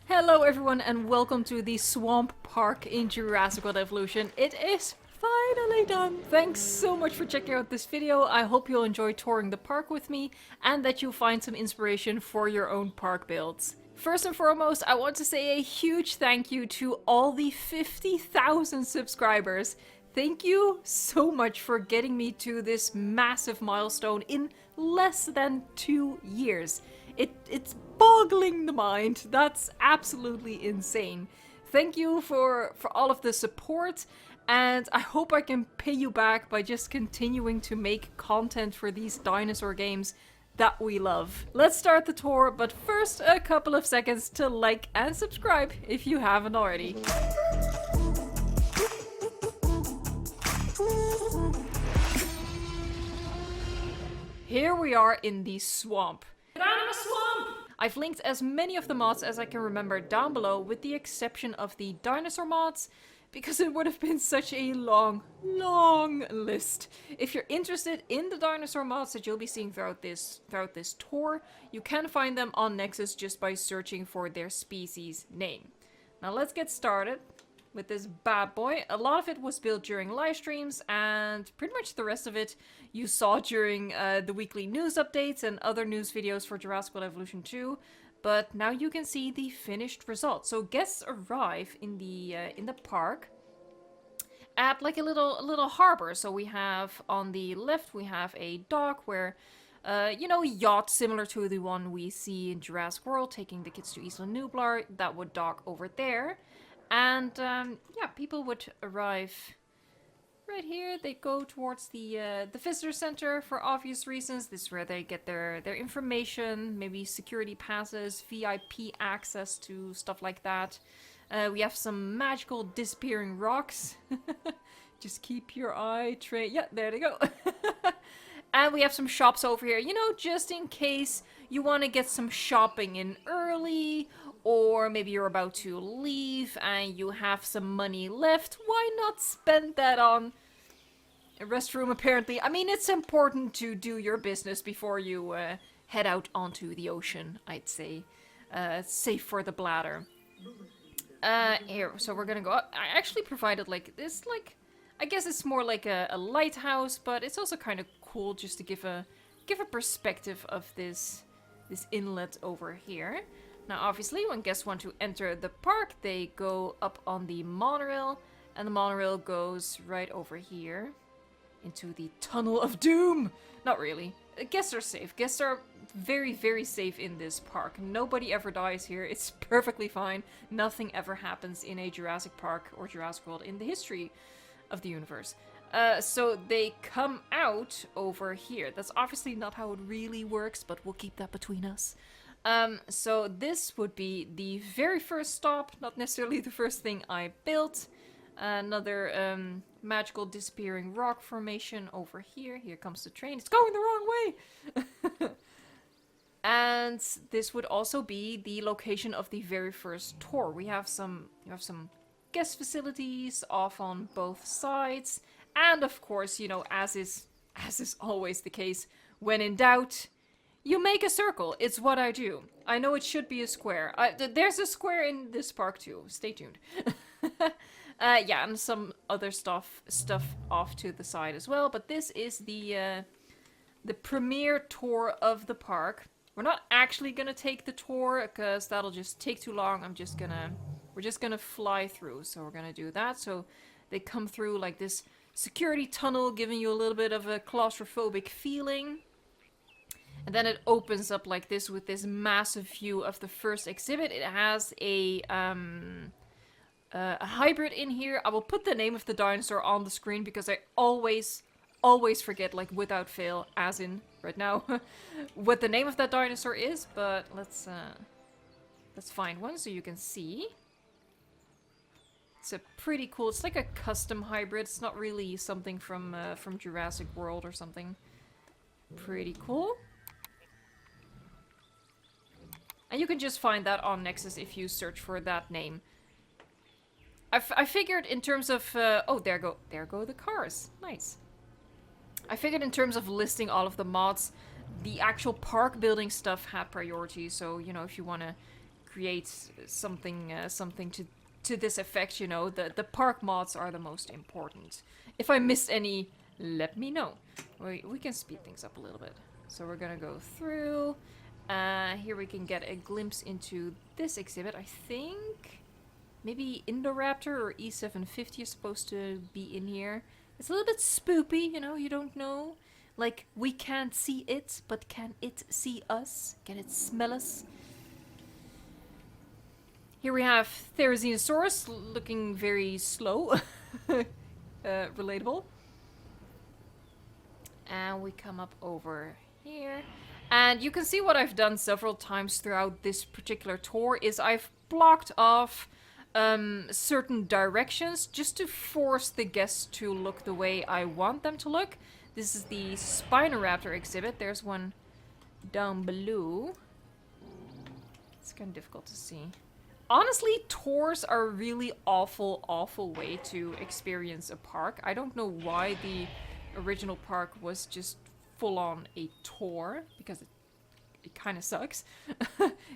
Hello everyone and welcome to the Swamp Park in Jurassic World Evolution. It is finally done! Thanks so much for checking out this video. I hope you'll enjoy touring the park with me and that you'll find some inspiration for your own park builds. First and foremost, I want to say a huge thank you to all the 50,000 subscribers. Thank you so much for getting me to this massive milestone in less than 2 years. It's boggling the mind. That's absolutely insane. Thank you for all of the support, and I hope I can pay you back by just continuing to make content for these dinosaur games that we love. Let's start the tour, but first a couple of seconds to like and subscribe if you haven't already. Here we are in the swamp. Get out of the swamp! I've linked as many of the mods as I can remember down below, with the exception of the dinosaur mods, because it would have been such a long list. If you're interested in the dinosaur mods that you'll be seeing throughout this tour, you can find them on Nexus just by searching for their species name. Now let's get started with this bad boy. A lot of it was built during live streams, and pretty much the rest of it you saw during the weekly news updates and other news videos for Jurassic World Evolution 2. But now you can see the finished result. So guests arrive in the park at like a little harbor. So we have on the left we have a dock where you know, a yacht similar to the one we see in Jurassic World, taking the kids to Isla Nublar. That would dock over there. And yeah, people would arrive right here. They go towards the visitor center for obvious reasons. This is where they get their information, maybe security passes, VIP access to stuff like that. We have some magical disappearing rocks. Just keep your eye trained. Yeah, there they go. And we have some shops over here, you know, just in case you want to get some shopping in early, or maybe you're about to leave and you have some money left. Why not spend that on a restroom, apparently? I mean, it's important to do your business before you head out onto the ocean, I'd say. Safe for the bladder. Here, so we're gonna go up. I actually provided like this, like, I guess it's more like a lighthouse, but it's also kind of cool just to give a perspective of this inlet over here. Now, obviously, when guests want to enter the park, they go up on the monorail, and the monorail goes right over here into the Tunnel of Doom. Not really. Guests are safe. Guests are very, very safe in this park. Nobody ever dies here. It's perfectly fine. Nothing ever happens in a Jurassic Park or Jurassic World in the history of the universe. So they come out over here. That's obviously not how it really works, but we'll keep that between us. So this would be the very first stop, not necessarily the first thing I built. Another magical disappearing rock formation over here. Here comes the train. It's going the wrong way! And this would also be the location of the very first tour. You have some guest facilities off on both sides. And of course, you know, as is always the case, when in doubt, you make a circle. It's what I do. I know it should be a square. There's a square in this park too. Stay tuned. Yeah, and some other stuff off to the side as well. But this is the premiere tour of the park. We're not actually gonna take the tour because that'll just take too long. We're just gonna fly through. So we're gonna do that. So they come through like this security tunnel, giving you a little bit of a claustrophobic feeling. And then it opens up like this with this massive view of the first exhibit. It has a hybrid in here. I will put the name of the dinosaur on the screen because I always forget, like without fail, as in right now, what the name of that dinosaur is. But let's find one so you can see. It's a pretty cool. It's like a custom hybrid. It's not really something from Jurassic World or something. Pretty cool. And you can just find that on Nexus if you search for that name. I figured in terms of oh, there go the cars. Nice. I figured in terms of listing all of the mods, the actual park building stuff had priority. So, you know, if you want to create something to this effect, you know. The park mods are the most important. If I missed any, let me know. We can speed things up a little bit. So we're gonna go through. Here we can get a glimpse into this exhibit. I think maybe Indoraptor or E750 is supposed to be in here. It's a little bit spoopy, you know, you don't know. Like, we can't see it, but can it see us? Can it smell us? Here we have Therizinosaurus, looking very slow. Relatable. And we come up over here. And you can see what I've done several times throughout this particular tour is I've blocked off certain directions just to force the guests to look the way I want them to look. This is the Spinoraptor exhibit. There's one down below. It's kind of difficult to see. Honestly, tours are a really awful way to experience a park. I don't know why the original park was just full on a tour, because it kind of sucks.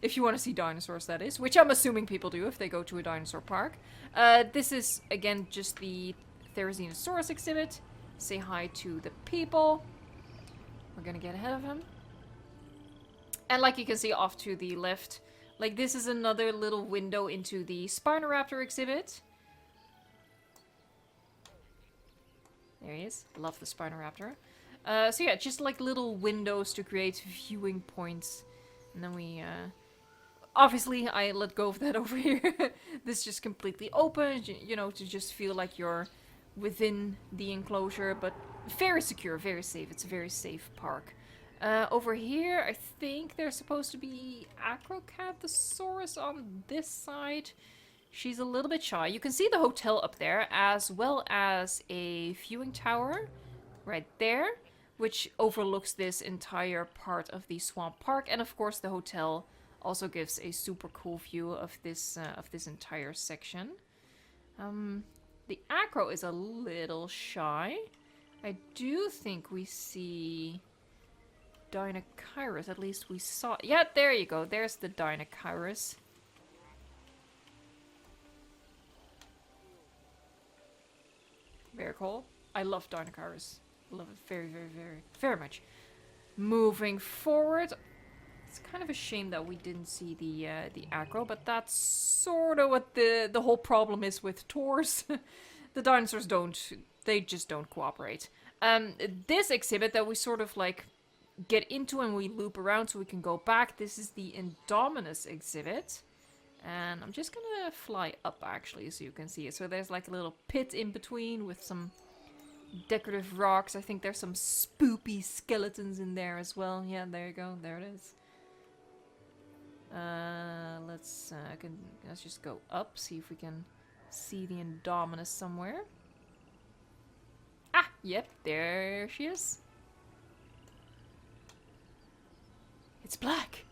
If you want to see dinosaurs, that is. Which I'm assuming people do if they go to a dinosaur park. This is, again, just the Therizinosaurus exhibit. Say hi to the people. We're gonna get ahead of him. And like you can see off to the left, like this is another little window into the Spinoraptor exhibit. There he is. Love the Spinoraptor. So yeah, just like little windows to create viewing points. And then we, obviously I let go of that over here. This is just completely open, you know, to just feel like you're within the enclosure, but very secure, very safe. It's a very safe park. Over here, I think there's supposed to be Acrocanthosaurus on this side. She's a little bit shy. You can see the hotel up there, as well as a viewing tower right there, which overlooks this entire part of the swamp park. And of course, the hotel also gives a super cool view of this entire section. The Acro is a little shy. I do think we see Dinachirus, at least we saw... Yeah, there you go. There's the Dinachirus. Very cool. I love Dinachirus. Love it very much. Moving forward. It's kind of a shame that we didn't see the Acro, but that's sort of what the whole problem is with tours. The dinosaurs they just don't cooperate. This exhibit that we sort of like get into and we loop around so we can go back. This is the Indominus exhibit. And I'm just gonna fly up actually so you can see it. So there's like a little pit in between with some decorative rocks. I think there's some spoopy skeletons in there as well. Yeah, there you go. There it is. Let's just go up, see if we can see the Indominus somewhere. Ah, yep, there she is. It's black.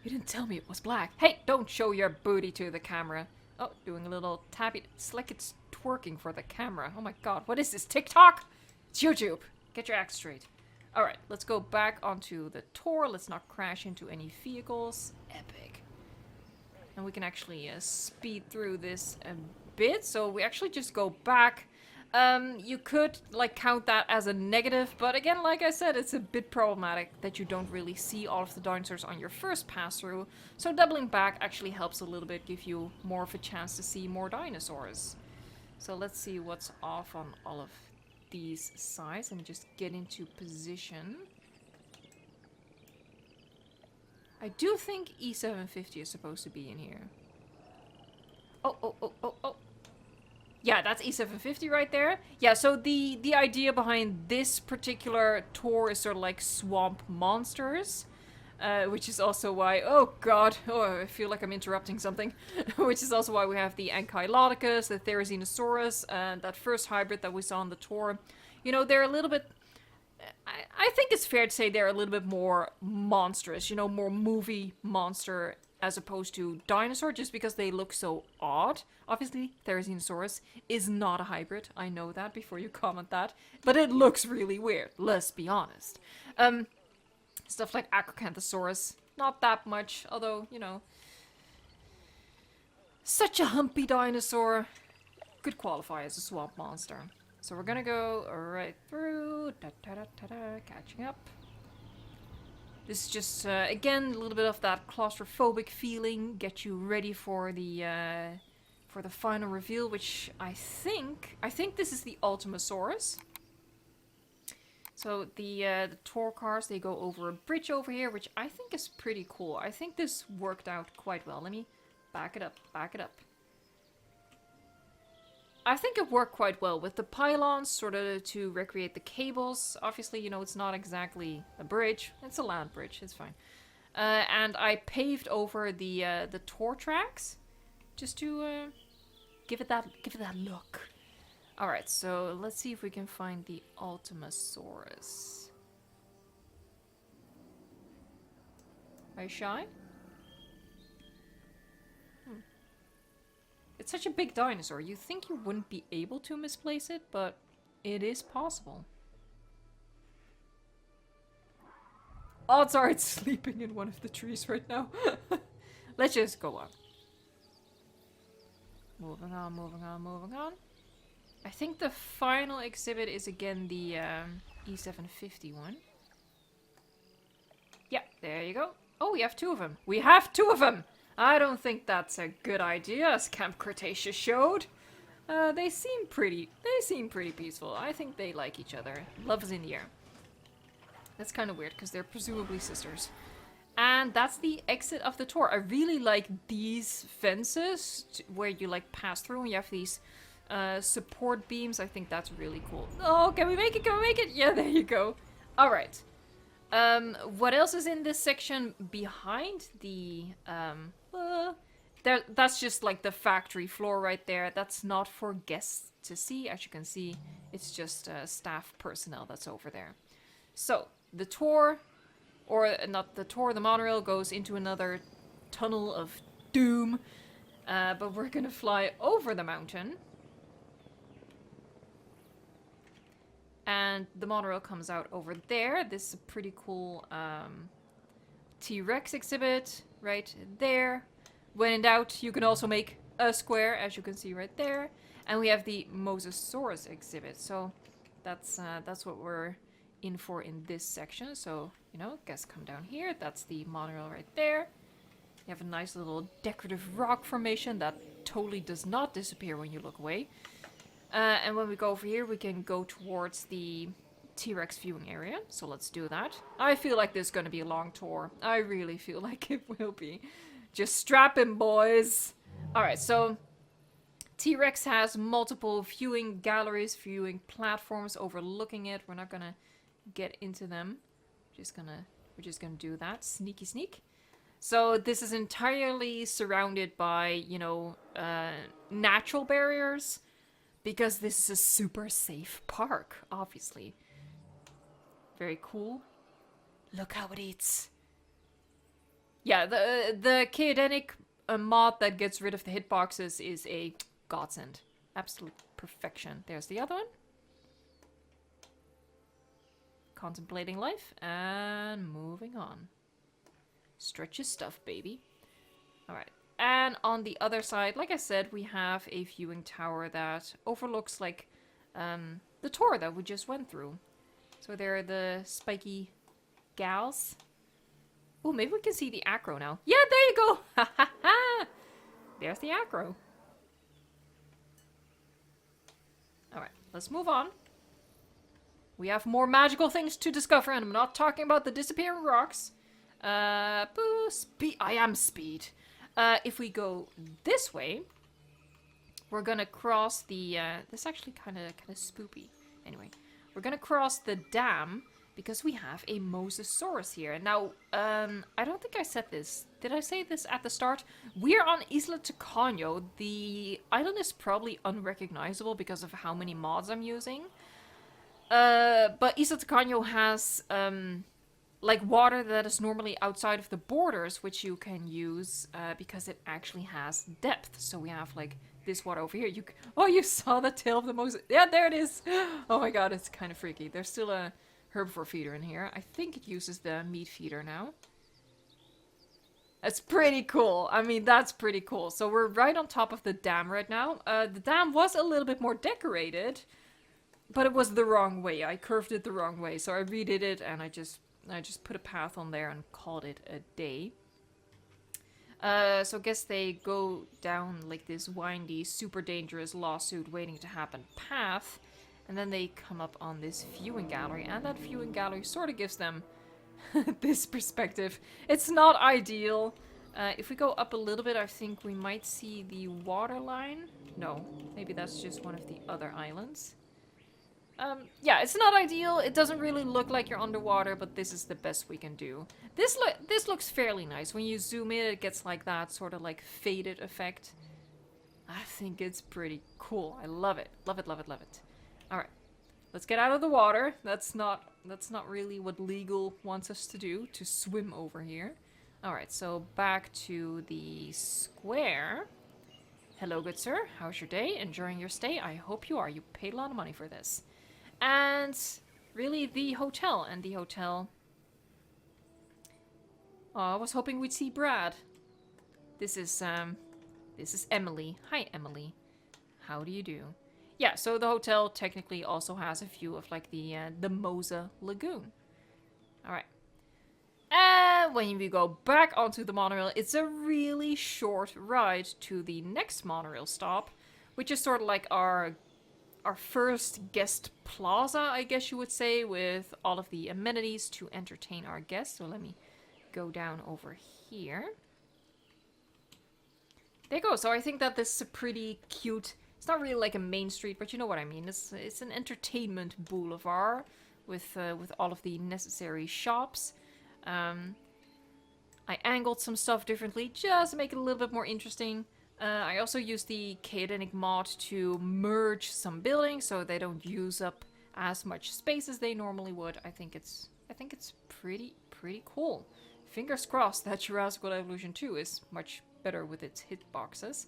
You didn't tell me it was black. Hey, don't show your booty to the camera. Oh, doing a little tappy. It's like it's twerking for the camera. Oh my god, what is this, TikTok? It's YouTube. Get your act straight. Alright, let's go back onto the tour. Let's not crash into any vehicles. Epic. And we can actually speed through this a bit. So we actually just go back. You could like count that as a negative, but again, like I said, it's a bit problematic that you don't really see all of the dinosaurs on your first pass through. So doubling back actually helps a little bit, give you more of a chance to see more dinosaurs. So let's see what's off on all of these sides and just get into position. I do think E750 is supposed to be in here. Oh. Yeah, that's E750 right there. Yeah, so the idea behind this particular tour is sort of like swamp monsters. Which is also why... Oh god, I feel like I'm interrupting something. Which is also why we have the Ankylodocus, the Therizinosaurus, and that first hybrid that we saw on the tour. You know, they're a little bit... I think it's fair to say they're a little bit more monstrous. You know, more movie monster as opposed to dinosaur, just because they look so odd. Obviously, Therizinosaurus is not a hybrid. I know that before you comment that. But it looks really weird, let's be honest. Stuff like Acrocanthosaurus, not that much, although, you know, Such a humpy dinosaur. Could qualify as a swamp monster. So we're gonna go right through. Catching up. This is just, again, a little bit of that claustrophobic feeling. Get you ready for the final reveal, which I think this is the Ultimasaurus. So the tour cars, they go over a bridge over here, which I think is pretty cool. I think this worked out quite well. Let me back it up, back it up. I think it worked quite well with the pylons, sort of to recreate the cables. Obviously, you know, it's not exactly a bridge. It's a land bridge, it's fine. And I paved over the tour tracks, just to give it that look. Alright, so let's see if we can find the Ultimasaurus. Are you shy? It's such a big dinosaur. You think you wouldn't be able to misplace it, but it is possible. Odds are it's sleeping in one of the trees right now. Let's just go on. Moving on, moving on, moving on. I think the final exhibit is again the E750 one. Yeah, there you go. Oh, we have two of them. We have two of them! I don't think that's a good idea, as Camp Cretaceous showed. They seem pretty peaceful. I think they like each other. Love is in the air. That's kind of weird, because they're presumably sisters. And that's the exit of the tour. I really like these fences, where you like pass through and you have these support beams. I think that's really cool. Oh, can we make it? Can we make it? Yeah, there you go. Alright. What else is in this section behind the, that's just like the factory floor right there. That's not for guests to see. As you can see, it's just staff personnel that's over there. So, the tour, or not the tour, the monorail goes into another tunnel of doom. But we're gonna fly over the mountain. And the monorail comes out over there. This is a pretty cool T-Rex exhibit right there. When in doubt, you can also make a square, as you can see right there. And we have the Mosasaurus exhibit. So that's what we're in for in this section. So, you know, guests come down here. That's the monorail right there. You have a nice little decorative rock formation that totally does not disappear when you look away. And when we go over here, we can go towards the T-Rex viewing area. So let's do that. I feel like this is going to be a long tour. I really feel like it will be. Just strap in, boys. Alright, so T-Rex has multiple viewing galleries, viewing platforms overlooking it. We're not going to get into them. We're just gonna do that. Sneaky sneak. So this is entirely surrounded by, you know, natural barriers. Because this is a super safe park, obviously. Very cool. Look how it eats. Yeah, the Kaiodenic mod that gets rid of the hitboxes is a godsend. Absolute perfection. There's the other one. Contemplating life and moving on. Stretch your stuff, baby. Alright. And on the other side, like I said, we have a viewing tower that overlooks, like, the tour that we just went through. So there are the spiky gals. Oh, maybe we can see the acro now. Yeah, there you go! Ha ha ha! There's the acro. Alright, let's move on. We have more magical things to discover, and I'm not talking about the disappearing rocks. Speed. I am speed. If we go this way, we're gonna cross the, this is actually kind of spoopy. Anyway, we're gonna cross the dam because we have a Mosasaurus here. Now, I don't think I said this. Did I say this at the start? We're on Isla Sorna. The island is probably unrecognizable because of how many mods I'm using. But Isla Sorna has, like water that is normally outside of the borders, which you can use because it actually has depth. So we have like this water over here. Oh, you saw the tail of the Moses. Yeah, there it is. Oh my god, it's kind of freaky. There's still a herbivore feeder in here. I think it uses the meat feeder now. That's pretty cool. I mean, that's pretty cool. So we're right on top of the dam right now. The dam was a little bit more decorated, but it was the wrong way. I curved it the wrong way, so I redid it and I just put a path on there and called it a day. So I guess they go down like this windy, super dangerous lawsuit waiting to happen path, and then they come up on this viewing gallery, and that viewing gallery sort of gives them this perspective. It's not ideal. If we go up a little bit, I think we might see the water line. No, maybe that's just one of the other islands. Yeah, it's not ideal. It doesn't really look like you're underwater, but this is the best we can do. This looks fairly nice. When you zoom in, it gets like that sort of like faded effect. I think it's pretty cool. I love it. Love it, love it, love it. All right. Let's get out of the water. That's not really what legal wants us to do, to swim over here. Alright, so back to the square. Hello, good sir. How's your day? Enjoying your stay? I hope you are. You paid a lot of money for this. And really the hotel. And the hotel... Oh, I was hoping we'd see Brad. This is Emily. Hi, Emily. How do you do? Yeah, so the hotel technically also has a view of like the Mosasaurus Lagoon. Alright. And when we go back onto the monorail, it's a really short ride to the next monorail stop, which is sort of like our first guest plaza, I guess you would say, with all of the amenities to entertain our guests. So let me go down over here. There you go. So I think that this is a pretty cute... It's not really like a main street, but you know what I mean. It's an entertainment boulevard with all of the necessary shops. I angled some stuff differently just to make it a little bit more interesting. I also used the Kaiodenic mod to merge some buildings so they don't use up as much space as they normally would. I think it's pretty cool. Fingers crossed that Jurassic World Evolution 2 is much better with its hitboxes.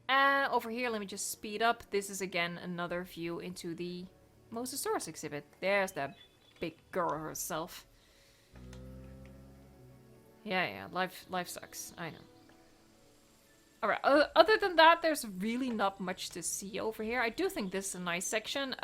Over here, let me just speed up. This is again another view into the Mosasaurus exhibit. There's that big girl herself. Yeah, life sucks. I know. Alright, other than that, there's really not much to see over here. I do think this is a nice section.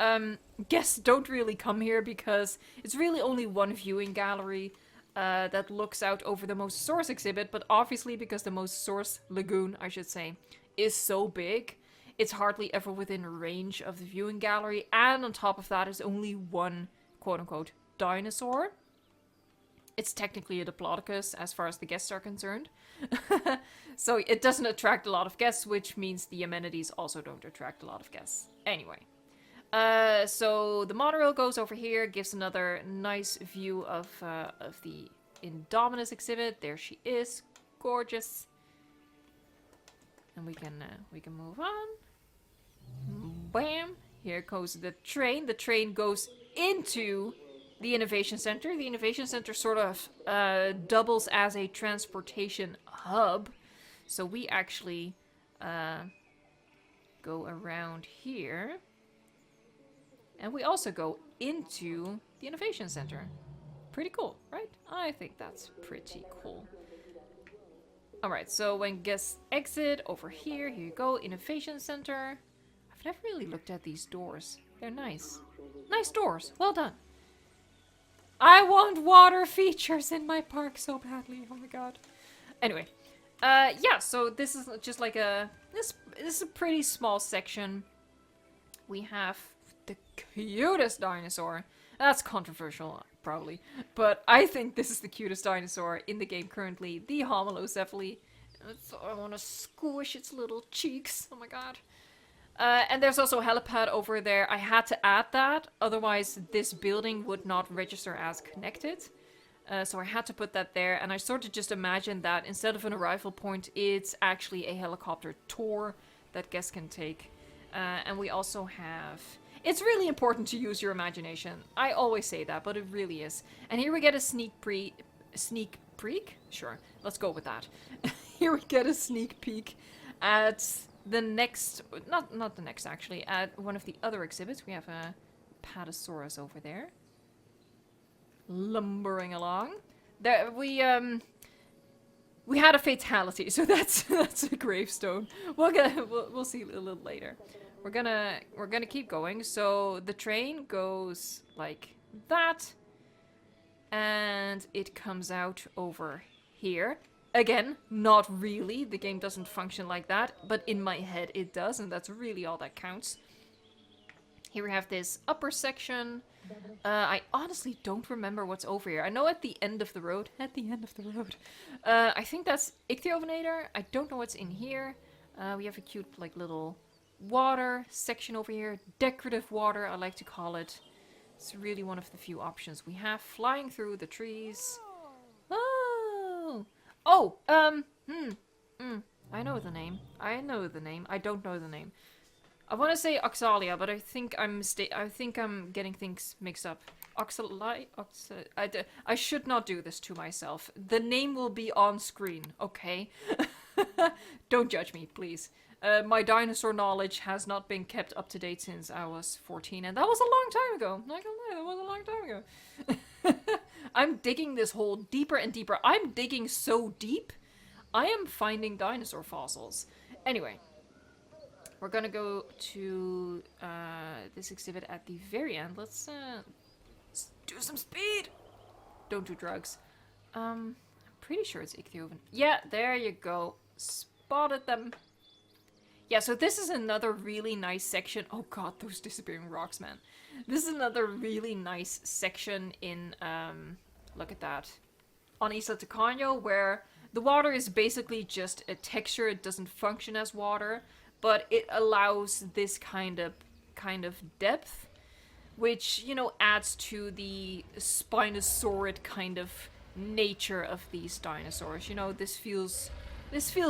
Guests don't really come here because it's really only one viewing gallery that looks out over the Mosasaurus exhibit, but obviously because the Mosasaurus Lagoon, I should say, is so big, it's hardly ever within range of the viewing gallery, and on top of that is only one quote-unquote dinosaur. It's technically a Diplodocus as far as the guests are concerned. So it doesn't attract a lot of guests, which means the amenities also don't attract a lot of guests. Anyway. So the monorail goes over here, gives another nice view of the Indominus exhibit. There she is. Gorgeous. And we can move on. Bam! Here goes the train. The train goes into the Innovation Center. The Innovation Center sort of doubles as a transportation hub. So we actually go around here. And we also go into the Innovation Center. Pretty cool, right? I think that's pretty cool. Alright, so when guests exit over here, here you go, Innovation Center. I've never really looked at these doors. They're nice. Nice doors. Well done. I want water features in my park so badly. Oh my god. Anyway. Yeah, so this is just like this is a pretty small section. We have the cutest dinosaur. That's controversial, probably. But I think this is the cutest dinosaur in the game currently. The Homalocephaly. So I want to squish its little cheeks. Oh my god. And there's also a helipad over there. I had to add that. Otherwise, this building would not register as connected. So I had to put that there. And I sort of just imagined that instead of an arrival point, it's actually a helicopter tour that guests can take. And we also have... It's really important to use your imagination. I always say that, but it really is. And here we get a sneak peek? Sure, let's go with that. Here we get a sneak peek at the next, not the next actually, at one of the other exhibits. We have a Patasaurus over there. Lumbering along. There, We had a fatality, so that's a gravestone. We'll see a little later. We're gonna keep going. So the train goes like that, and it comes out over here. Again, not really. The game doesn't function like that, but in my head it does, and that's really all that counts. Here we have this upper section. I honestly don't remember what's over here. I know at the end of the road. I think that's Ichthyovenator. I don't know what's in here. We have a cute, like, little water section over here. Decorative water, I like to call it. It's really one of the few options we have. Flying through the trees. Oh! Oh! I know the name. I don't know the name. I want to say Oxalia, but I think I'm getting things mixed up. I should not do this to myself. The name will be on screen, okay? Don't judge me, please. My dinosaur knowledge has not been kept up to date since I was 14, and that was a long time ago. Not gonna lie, that was a long time ago. I'm digging this hole deeper and deeper. I'm digging so deep, I am finding dinosaur fossils. Anyway. We're gonna go to this exhibit at the very end. Let's do some speed. Don't do drugs. I'm pretty sure it's Ichthyoven. Yeah, there you go. Spotted them. Yeah, so this is another really nice section. Oh god, those disappearing rocks, man. This is another really nice section in, look at that. On Isla Sorna, where the water is basically just a texture. It doesn't function as water. But it allows this kind of depth, which, you know, adds to the Spinosaurid kind of nature of these dinosaurs. You know, this feels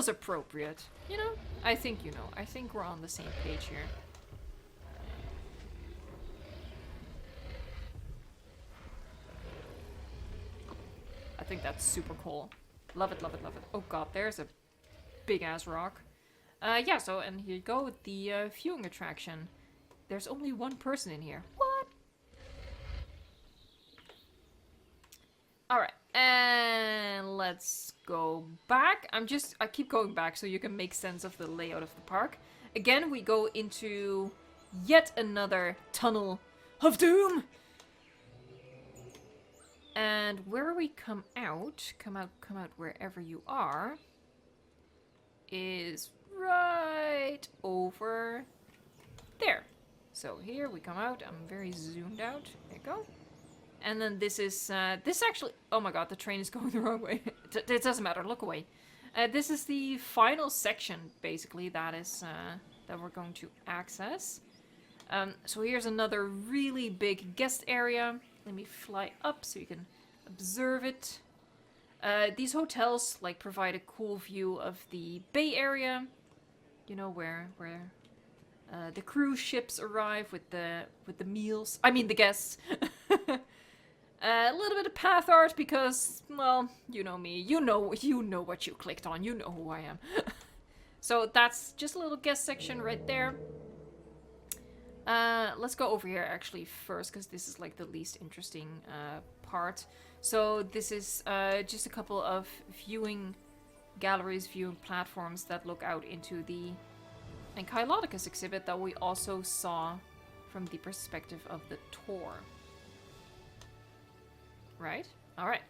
appropriate. You know, I think we're on the same page here. I think that's super cool. Love it, love it, love it. Oh god, there's a big ass rock. Yeah, so, and here you go with the viewing attraction. There's only one person in here. What? Alright, and let's go back. I keep going back so you can make sense of the layout of the park. Again, we go into yet another tunnel of doom. And where we come out wherever you are, is right over there. So here we come out. I'm very zoomed out. There you go. And then this is, this actually, oh my god, the train is going the wrong way. It doesn't matter, look away. This is the final section, basically, that is, that we're going to access. So here's another really big guest area. Let me fly up so you can observe it. These hotels, like, provide a cool view of the bay area. You know, where the cruise ships arrive with the meals. I mean, the guests. A little bit of path art because, well, you know me. You know what you clicked on. You know who I am. So that's just a little guest section right there. Let's go over here actually first, because this is like the least interesting part. So this is just a couple of viewing galleries, viewing platforms that look out into the Kaiodenic exhibit that we also saw from the perspective of the tour. Right? Alright.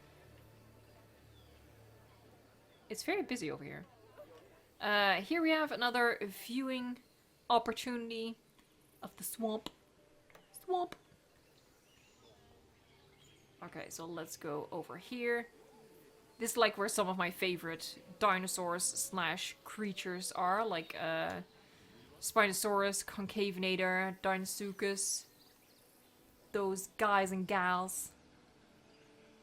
It's very busy over here. Here we have another viewing opportunity of the swamp. Okay, so let's go over here. This is like where some of my favorite dinosaurs slash creatures are, like Spinosauros, Concavenator, Dinosuchus, those guys and gals.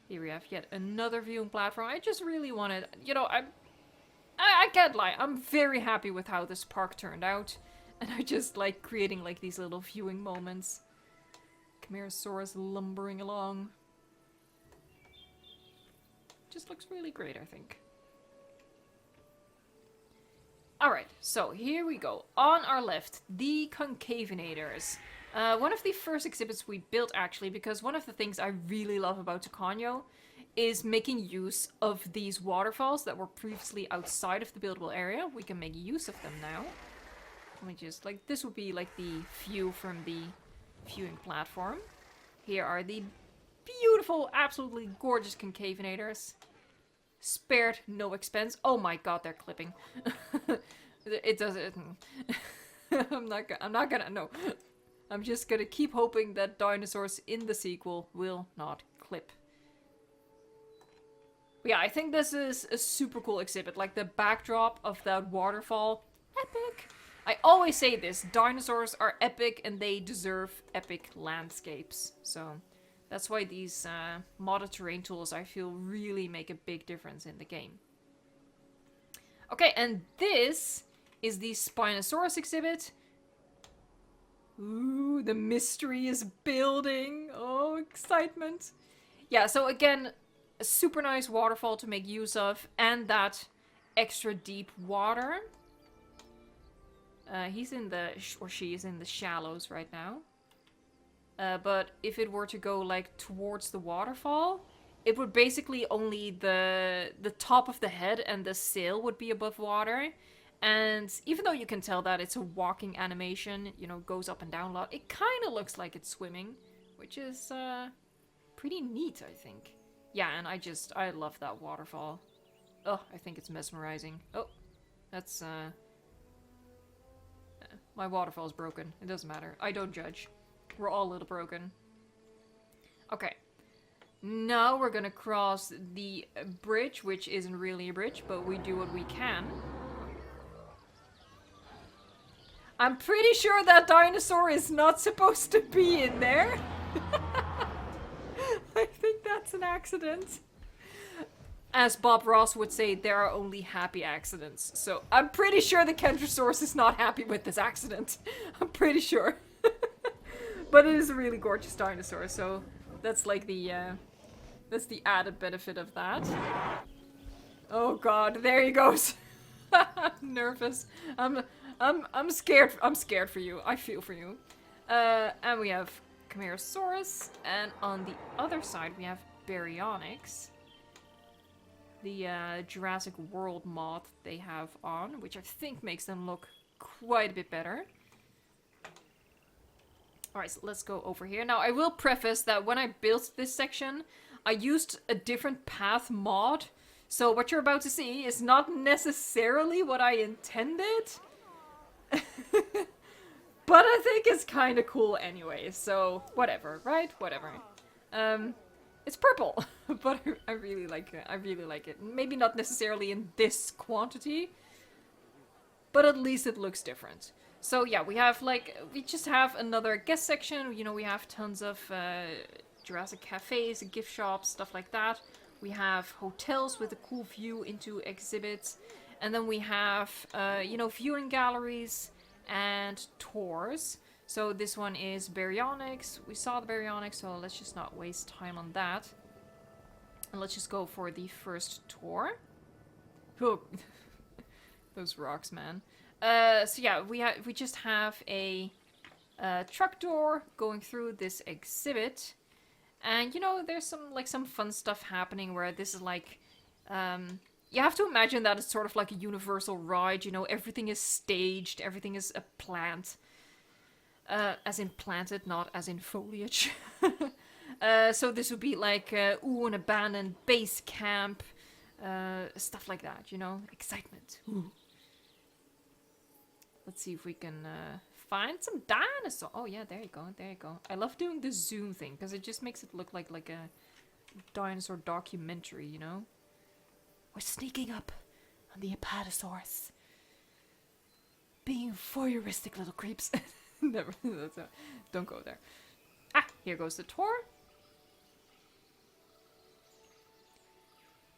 Here we have yet another viewing platform. I just really wanted, you know, I can't lie, I'm very happy with how this park turned out. And I just like creating like these little viewing moments. Camarasaurus lumbering along. Just looks really great, I think. Alright, so here we go. On our left, the Concavenators. One of the first exhibits we built, actually, because one of the things I really love about Tokyo is making use of these waterfalls that were previously outside of the buildable area. We can make use of them now. Let me just, like, this would be like the view from the viewing platform. Here are the beautiful, absolutely gorgeous Concavenators. Spared no expense. Oh my god, they're clipping. It doesn't. I'm not gonna, no. I'm just gonna keep hoping that dinosaurs in the sequel will not clip. But yeah, I think this is a super cool exhibit. Like the backdrop of that waterfall. Epic! I always say this, dinosaurs are epic and they deserve epic landscapes. So that's why these modded terrain tools, I feel, really make a big difference in the game. Okay, and this is the Spinosaurus exhibit. Ooh, the mystery is building. Oh, excitement. Yeah, so again, a super nice waterfall to make use of, and that extra deep water. He's in the, or she is in the shallows right now. But if it were to go like towards the waterfall, it would basically only the top of the head and the sail would be above water. And even though you can tell that it's a walking animation, you know, goes up and down a lot, it kind of looks like it's swimming, which is pretty neat, I think. Yeah, and I love that waterfall. Oh, I think it's mesmerizing. Oh, that's my waterfall's broken. It doesn't matter. I don't judge. We're all a little broken. Okay. Now we're gonna cross the bridge, which isn't really a bridge, but we do what we can. I'm pretty sure that dinosaur is not supposed to be in there. I think that's an accident. As Bob Ross would say, there are only happy accidents. So I'm pretty sure the Kentrosaurus is not happy with this accident. I'm pretty sure. But it is a really gorgeous dinosaur, so that's like the that's the added benefit of that. Oh god, there he goes. I'm nervous. I'm scared. I'm scared for you. I feel for you. And we have Chimerosaurus, and on the other side we have Baryonyx. The Jurassic World mod they have on, which I think makes them look quite a bit better. Alright, so let's go over here. Now, I will preface that when I built this section, I used a different path mod. So what you're about to see is not necessarily what I intended. But I think it's kind of cool anyway, so whatever, right? Whatever. It's purple, but I really like it. I really like it. Maybe not necessarily in this quantity, but at least it looks different. So yeah, we have like, we just have another guest section. You know, we have tons of Jurassic cafes, gift shops, stuff like that. We have hotels with a cool view into exhibits. And then we have, you know, viewing galleries and tours. So this one is Baryonyx. We saw the Baryonyx, so let's just not waste time on that. And let's just go for the first tour. Oh, those rocks, man. So yeah, we just have a truck door going through this exhibit. And, you know, there's some fun stuff happening where this is like... you have to imagine that it's sort of like a universal ride, you know, everything is staged, everything is a plant. As in planted, not as in foliage. So this would be like, an abandoned base camp, stuff like that, you know, excitement. Ooh. Let's see if we can find some dinosaur. Oh yeah, there you go, there you go. I love doing the zoom thing, because it just makes it look like a dinosaur documentary, you know? We're sneaking up on the Apatosaurus. Being voyeuristic little creeps. Never. Don't go there. Ah, here goes the tour.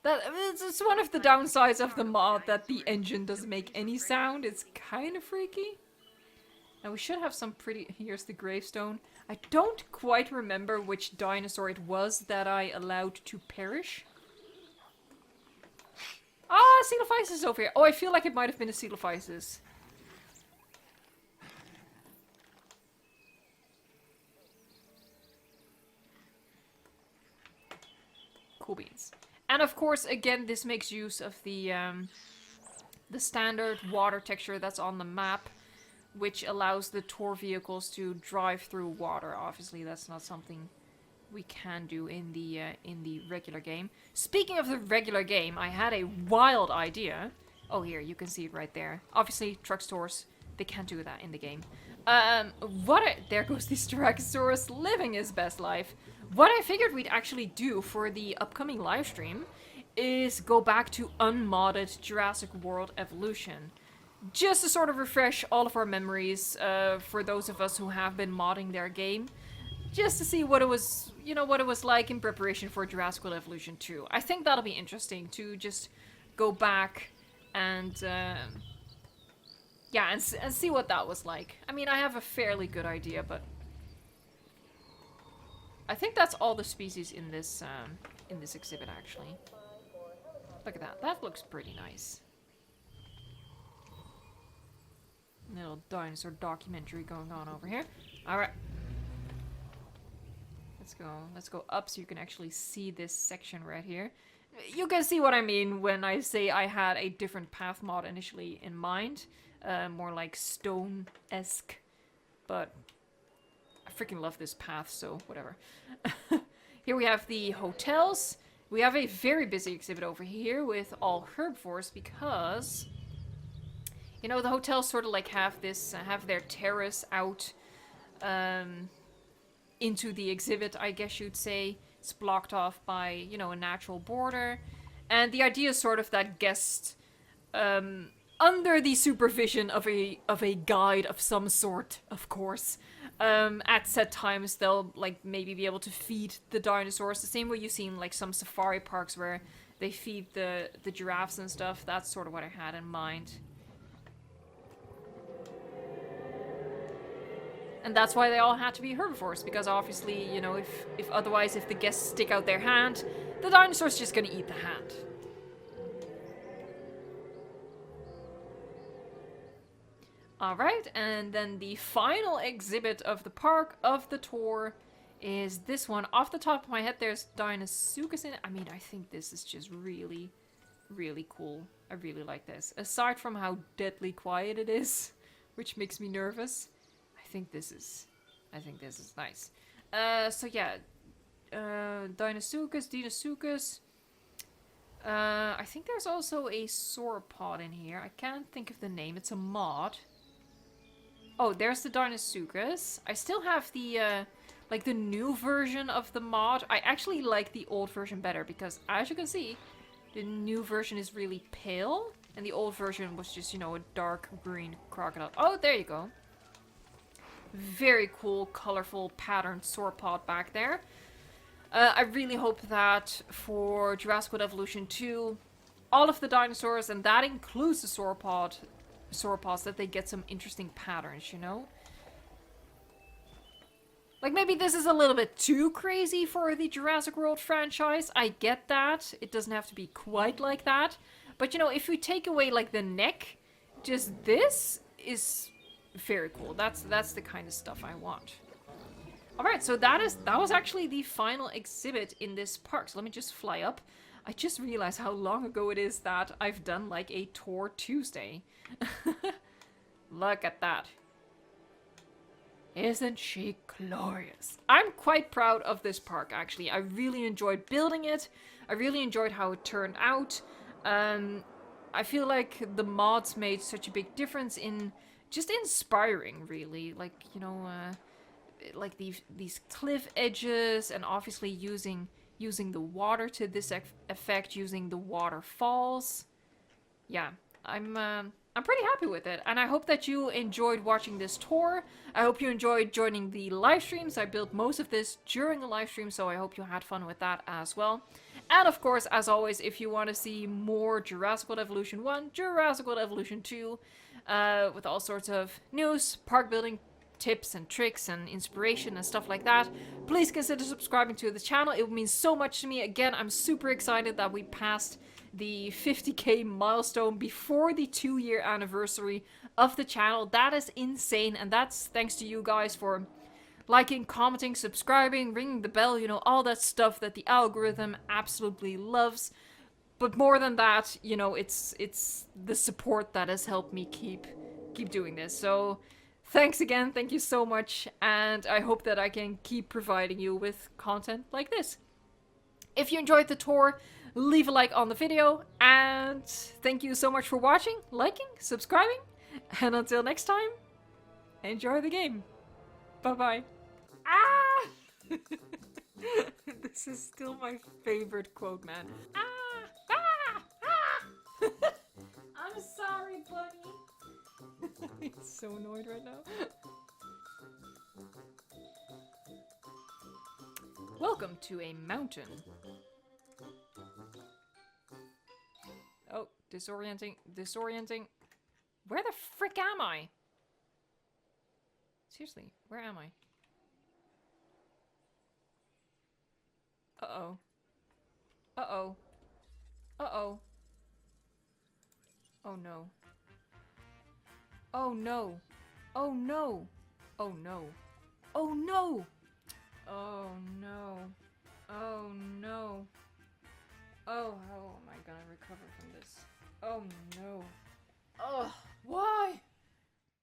It's one of the downsides of the mod that the engine doesn't make any sound. It's kind of freaky. Now we should have some pretty... Here's the gravestone. I don't quite remember which dinosaur it was that I allowed to perish. Ah, Coelophysis is over here. Oh, I feel like it might have been a Coelophysis. Cool beans. And of course, again, this makes use of the standard water texture that's on the map, which allows the tour vehicles to drive through water. Obviously, that's not something we can do in the regular game. Speaking of the regular game, I had a wild idea. Oh, here, you can see it right there. Obviously, truck stores, they can't do that in the game. There goes the Styracosaurus living his best life. What I figured we'd actually do for the upcoming live stream is go back to unmodded Jurassic World Evolution. Just to sort of refresh all of our memories for those of us who have been modding their game. Just to see what it was, you know, what it was like in preparation for Jurassic World Evolution 2. I think that'll be interesting to just go back and, yeah, and see what that was like. I mean, I have a fairly good idea, but I think that's all the species in this exhibit, actually. Look at that. That looks pretty nice. Little dinosaur documentary going on over here. Alright. Let's go up so you can actually see this section right here. You can see what I mean when I say I had a different path mod initially in mind. More like stone-esque. But I freaking love this path, so whatever. Here we have the hotels. We have a very busy exhibit over here with all herbivores because, you know, the hotels sort of like have this, have their terrace out into the exhibit, I guess you'd say. It's blocked off by, you know, a natural border. And the idea is sort of that guests, under the supervision of a guide of some sort, of course, at set times they'll like maybe be able to feed the dinosaurs the same way you see in like some safari parks where they feed the giraffes and stuff. That's sort of what I had in mind. And that's why they all had to be herbivores, because obviously, you know, if otherwise, if the guests stick out their hand, the dinosaur's just gonna eat the hand. Alright, and then the final exhibit of the park, of the tour, is this one. Off the top of my head, there's Deinosuchus in it. I mean, I think this is just really, really cool. I really like this. Aside from how deadly quiet it is, which makes me nervous, I think this is nice. So yeah, Deinosuchus. I think there's also a sauropod in here. I can't think of the name. It's a mod. Oh, there's the Deinosuchus. I still have the, like the new version of the mod. I actually like the old version better because, as you can see, the new version is really pale. And the old version was just, you know, a dark green crocodile. Oh, there you go. Very cool, colorful, patterned sauropod back there. I really hope that for Jurassic World Evolution 2, all of the dinosaurs, and that includes the sauropods, that they get some interesting patterns, you know? Like, maybe this is a little bit too crazy for the Jurassic World franchise. I get that. It doesn't have to be quite like that. But, you know, if we take away, like, the neck, just this is very cool. That's the kind of stuff I want. Alright, so that was actually the final exhibit in this park. So let me just fly up. I just realized how long ago it is that I've done, like, a Tour Tuesday. Look at that. Isn't she glorious? I'm quite proud of this park, actually. I really enjoyed building it. I really enjoyed how it turned out. I feel like the mods made such a big difference in just inspiring, really. Like, you know, like these cliff edges, and obviously using the water to this effect, using the waterfalls. Yeah, I'm pretty happy with it, and I hope that you enjoyed watching this tour. I hope you enjoyed joining the live streams. I built most of this during the live stream, so I hope you had fun with that as well. And of course, as always, if you want to see more Jurassic World Evolution 1, Jurassic World Evolution 2, with all sorts of news, park building tips and tricks and inspiration and stuff like that, please consider subscribing to the channel. It would mean so much to me. Again, I'm super excited that we passed the 50k milestone before the 2-year anniversary of the channel. That is insane, and that's thanks to you guys for liking, commenting, subscribing, ringing the bell, you know, all that stuff that the algorithm absolutely loves. But more than that, you know, it's the support that has helped me keep doing this. So thanks again, thank you so much, and I hope that I can keep providing you with content like this. If you enjoyed the tour, leave a like on the video, and thank you so much for watching, liking, subscribing, and until next time, enjoy the game. Bye-bye. Ah! This is still my favorite quote, man. Ah! Ah! Ah! I'm sorry, buddy. He's so annoyed right now. Welcome to a mountain. Oh, disorienting, disorienting. Where the frick am I? Seriously, where am I? Uh-oh. Uh-oh. Uh-oh. Oh no. Oh no. Oh no. Oh no. Oh no! Oh no. Oh no. Oh, how am I gonna recover from this? Oh no.